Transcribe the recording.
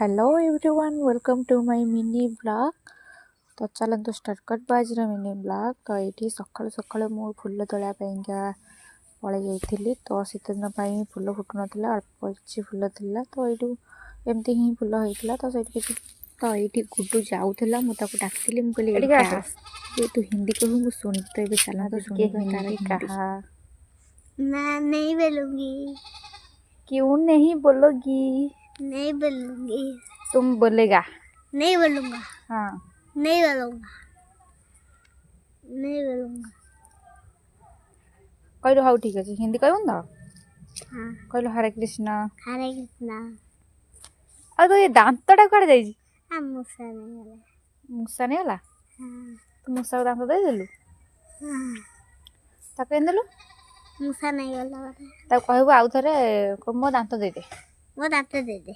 Hello everyone, welcome to my mini blog. तो चलते start कर आज मिनी ब्लॉग। तो ये सकाळु सकाळु मु फूल तोड़ा पळी जाइली। तो शीत दिन फूल फुटु ना अल्प किसी फूल था। तो ये एमती ही फूल होता। तो ये गुड्डू जाऊला मुझे डाकती मुझे तू हिंदी कहू मुझे शुणी। तो ये चला तो हिंदी कहा। मैं नहीं बोलूंगी। क्यों नहीं बोलोगी? नहीं बोलूंगी। तुम बोलेगा? नहीं बोलूंगा। हाँ, नहीं बोलूंगा। नहीं बोलूंगा। कहलु हाँ ठीक अच्छे। हिंदी कहूँ तो हाँ। कहलु हरे कृष्ण। हरे कृष्णा। तो ये दांतटा कड़े जाइए? हाँ, मूसा नहीं वाला। मूसा नहीं वाला? हाँ। तो मूसा को दांत दे देलु? हाँ। ताको एन देलु? मूसा नहीं वाला। ताको कहबो आउ थरे को मो दांत दे दे। वो दांत दे दे।